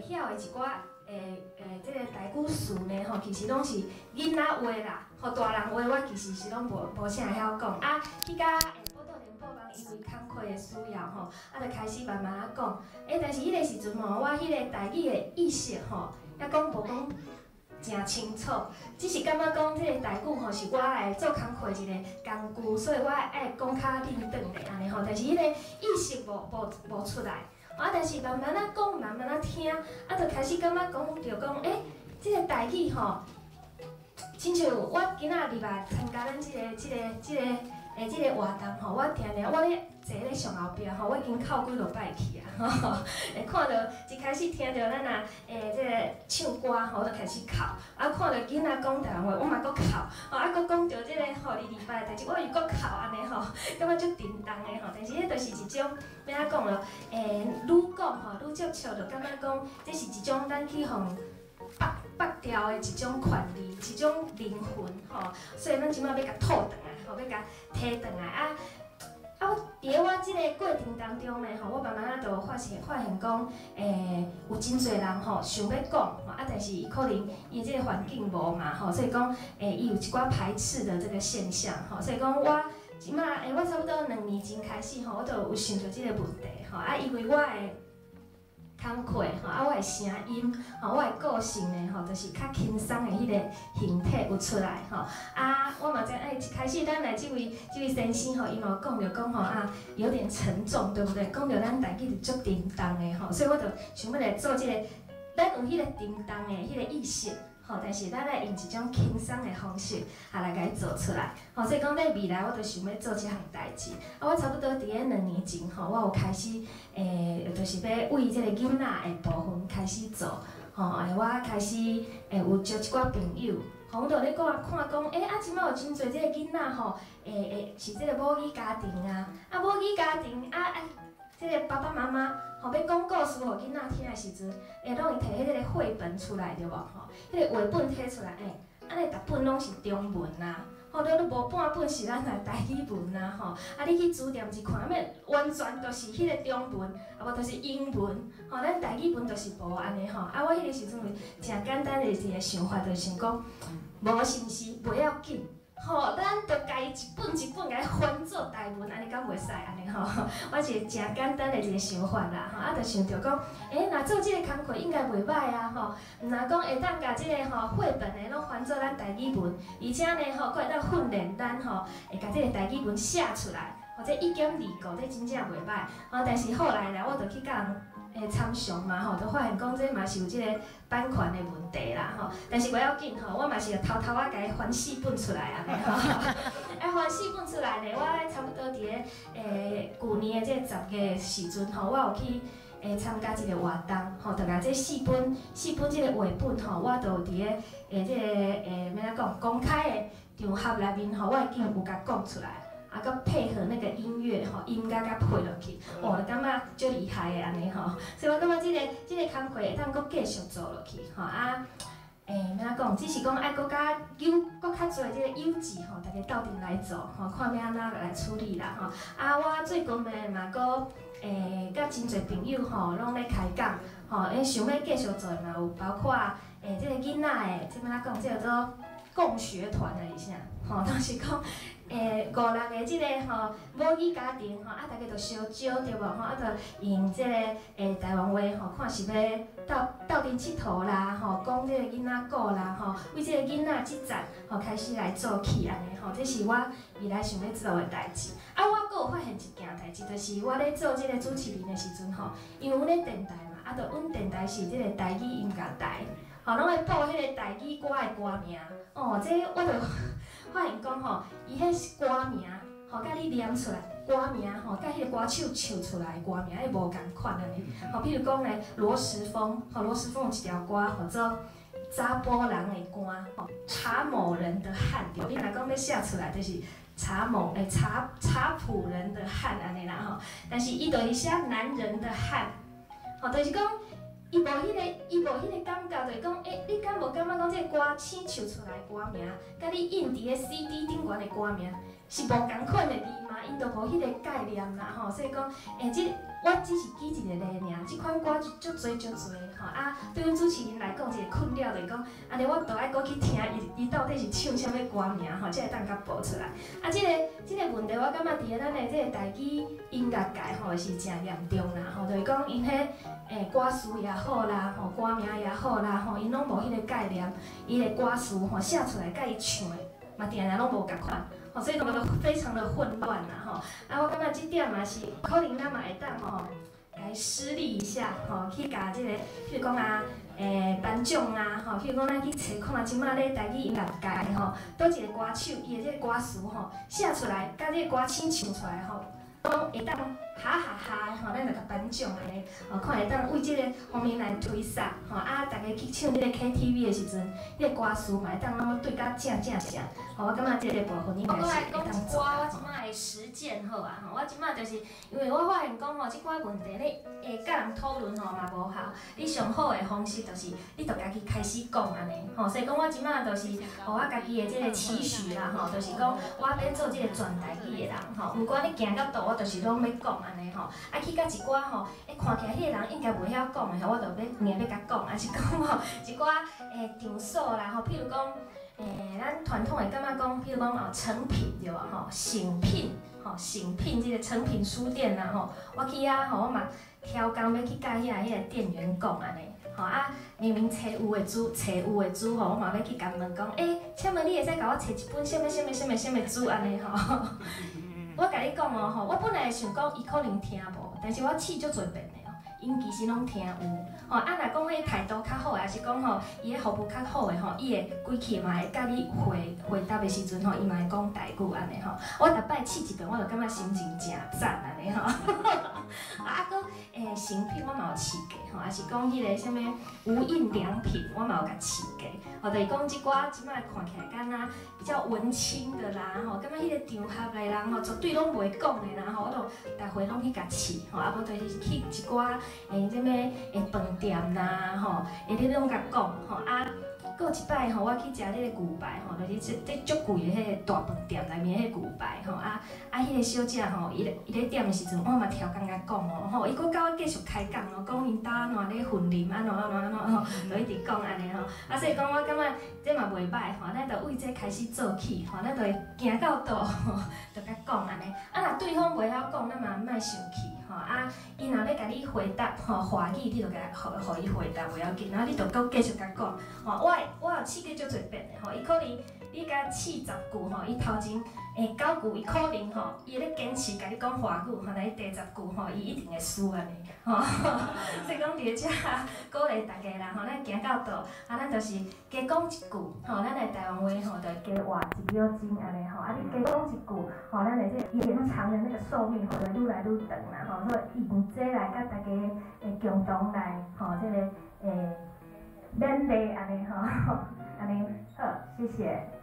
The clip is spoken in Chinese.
会晓的一寡即个台语词呢吼，其实拢是囡仔话啦，吼大人话我其实是拢无啥会晓讲啊。去甲报道联播网因为工课的需要吼，啊，就开始慢慢啊讲。但是迄个时阵吼，我迄个台语的意识吼，也讲无讲。 真清楚，只是感觉讲，这个台语吼是我来做工课一个工具，所以我爱讲较认真的安尼吼。但是迄个意识无出来，啊，但是慢慢啊讲，慢慢啊听，啊，就开始感觉讲着讲，这个台语吼，亲像我今仔日来参加咱这个活动吼，我听我咧坐咧上后壁吼，我已经哭几落摆去啊，吼，看到一开始听到咱这个唱歌吼，就开始哭，啊，看到囡仔讲台湾话，我嘛搁哭，吼，啊，搁讲到这个互你礼拜的代志，我又搁哭安尼吼，感觉足沉重的吼，但是迄就是一种要安讲咯，愈讲吼愈接触，就感觉讲这是一种咱去互拔掉的一种权利，一种灵魂吼，所以咱即摆要甲吐转来，吼，要甲摕转来啊！我伫我即个过程当中呢，吼，我慢慢啊就发现讲，有真侪人吼想要讲，吼啊，但是伊可能伊即个环境无嘛，吼，所以讲，伊有一寡排斥的这个现象，吼，所以讲我即摆，我差不多2年前开始吼，我就有想到即个问题，吼啊，因为我的工课吼，啊，我的声音，吼，我的个性呢，吼，就是较轻松的迄个形体有出来，吼。啊，我嘛知，一开始咱来这位先生吼，伊嘛讲着讲吼啊，有点沉重，对不对？讲着咱台语就足沉重的吼，所以我就想要来做这个，咱有迄个沉重的迄个意识。 吼，但是咱来用一种轻松的方式，来甲伊做出来。吼，所以讲在未来，我就想要做这项代志。啊，我差不多伫咧2年前，吼，我有开始，就是要为这个囡仔的部分开始做。吼，我开始，有招一寡朋友，吼，我就咧看讲，啊，即摆有真侪这个囡仔吼，是这个母语家庭啊，啊，母语家庭啊，这个爸爸妈妈。 吼，要讲故事互囡仔听的时阵，拢会摕迄个绘本出来，对无？吼，迄个绘本摕出来，安尼逐本拢是中文啦，吼，都无半本是咱的台语文啦，吼。啊，你去书店一看，完全都是迄个中文，啊无就是英文，吼，咱台语文就是无安尼吼。啊，我迄个时阵真简单的一个想法，就是想讲，无是毋是不要紧。 吼，咱着家一本一本来翻做台文，安尼敢袂使安尼吼？我是真简单的一个想法啦，吼，啊，着想着讲，若做这个工课应该袂歹啊，吼，若讲会当甲这个绘本的拢翻做咱台语文，而且呢，佫会当训练咱会甲这个台语文写出来，或者1.25，这真正袂歹。但是后来呢，我着去甲人参详嘛，吼，就发现讲这嘛是有这个版权的问题啦，吼。但是袂要紧吼，我嘛是偷偷甲伊翻4本出来啊，吼。翻4本出来呢，我差不多伫咧去年的这10月时阵吼，我有去参加一个活动，吼，就甲这4本这个画本吼，我就伫咧这个要怎讲公开的场合内面吼，我已经有甲讲出来。 啊，佮配合那个音乐吼，音乐佮配落去，就感觉足厉害的安尼吼。所以我感觉这个工课会当佮继续做落去吼啊。要怎讲？只是讲爱佮较较侪这个优质吼，大家斗阵来做吼，看要安怎来处理啦吼。啊，我最近嘛佮甲真侪朋友吼，拢咧开讲吼，想要继续做嘛有包括这个囡仔的，这要怎讲？这叫做共学团的一下吼，就是讲。 5、6个即个吼母语家庭吼，啊，大家就相招对无吼，啊，就用即个台湾话吼，看是要斗阵佚佗啦吼，讲即个囡仔故啦吼，为即个囡仔即站吼开始来做起安尼吼，这是我未来想要做的代志。啊，我阁有发现一件代志，就是我咧做即个主持人的时阵吼，因为阮咧电台嘛，啊，阮电台是即个台语音乐台，吼，拢会播迄个台语歌的歌名，这我就。 发现讲吼，伊迄是歌名，吼，甲你念出来歌名吼，甲迄个歌手唱出来的歌名，迄无共款安尼。吼，比如讲咧，罗时丰，吼，罗时丰有一条歌叫做《查甫人的歌》，吼，查某人的汉，对，你若讲要写出来，就是查普人的汉安尼啦吼。但是伊就是写男人的汉，吼，就是讲。 伊无迄个感觉，就是讲，你敢无感觉讲这个歌星唱出来的歌名，甲你印伫个 CD 顶悬的歌名，是无共款的字嘛，因都无迄个概念啦吼，所以讲，我只是记一个例尔，即款歌足多吼啊，对阮主持人来讲，一个困扰就是讲，安尼我都爱搁去听伊到底是唱啥物歌名吼，才会当甲报出来。啊，即个问题，我感觉伫咱的即个台语音乐界吼是真严重啦吼，就是讲因迄歌词也好啦，吼歌名也好啦，吼因拢无迄个概念，伊的歌词吼写出来，甲伊唱的嘛，定定拢无共款。 哦，所以都非常的混乱啦，吼。啊，我感觉这点嘛是可能咱嘛会当吼来施力一下，吼，去甲即个，譬如讲啊，颁奖啊，吼，譬如讲咱去找看即马咧台语音乐界吼，倒一个歌手伊的即个歌词吼写出来，甲即个歌星唱出来吼，都会当哈哈哈吼，咱就甲颁奖安尼，吼，看会当为即个方面来推送，吼啊，大家去唱即个 KTV 的时阵，迄个歌词嘛会当拢对甲正像。 我感觉这个部分应该是会当做。我即摆的实践好啊，吼，我即摆就是因为我发现讲吼，即款问题你甲人讨论吼嘛无效，你上好的方式就是你着家己开始讲安尼，吼，所以讲我即摆就是互我家己的即个期许啦，吼，就是讲我要做即个全台语的人，吼，毋管你行到倒，我就是拢要讲安尼吼，啊去甲一寡吼，看起来迄个人应该袂晓讲的吼，我着要硬要甲讲，还是讲吼一寡场所啦，吼，譬如讲。 咱传统会感觉讲，譬如讲成品对吧？吼，成品，吼，成品即个成品书店啦，吼，我去遐吼，我嘛挑工要去甲迄个店员讲安尼，吼啊，明明册有的书吼，我嘛要去甲问讲，请问你会使甲我找一本什么书安尼吼？我甲你讲哦，吼，我本来想讲伊可能听无，但是我试足侪遍的哦，因其实拢听有。 吼，啊，若讲迄态度较好，还是讲吼，伊个服务较好诶吼，伊会规气嘛会甲你回答诶时阵吼，伊嘛会讲台语安尼吼。我逐摆试一遍，我就感觉心情真赞安尼吼。啊，搁成品我嘛有试过吼，还是讲迄个啥物无印良品，我嘛有甲试过。吼，就是讲即寡即摆看起来敢若比较文青的啦，吼，感觉迄个场合内人吼，绝对拢袂讲诶啦，吼，我都逐回拢去甲试，吼，啊，无就是去一寡啥物饭。 店啦，吼，会咧拢甲讲，吼啊，搁有一摆吼，我去食迄个牛排，吼，就是这足贵的迄个大饭店内面迄个牛排，吼啊，迄个小姐吼，伊咧点的时阵，我嘛超工甲讲哦，吼，伊搁甲我继续开讲哦，讲因兜安怎咧婚礼安怎吼，就一直讲安尼吼，啊，所以讲我感觉这嘛袂歹吼，咱着为这开始做起，吼，咱着会行到倒，吼，着甲讲安尼，啊，若对方袂晓讲，咱嘛莫生气。 吼啊，伊若要甲你回答吼华语，你就甲互伊回答袂要紧，然后你就搁继续甲讲。吼，我有试过足侪遍的吼，伊可能你甲试10句吼，伊头前9句伊可能吼，伊咧坚持甲你讲华语，吼，但伊第10句吼，伊一定会输安尼。吼，所以讲伫遮鼓励大家啦，吼，咱行到倒，啊，咱就是加讲一句，吼，咱的台湾话吼，就加活1秒钟安尼吼，啊，你加讲一句，吼，咱的这延长的那个寿命，吼，就愈来愈长啦，吼。 所以用这来甲大家共同来吼，这个勉励安尼吼，安尼好，谢谢。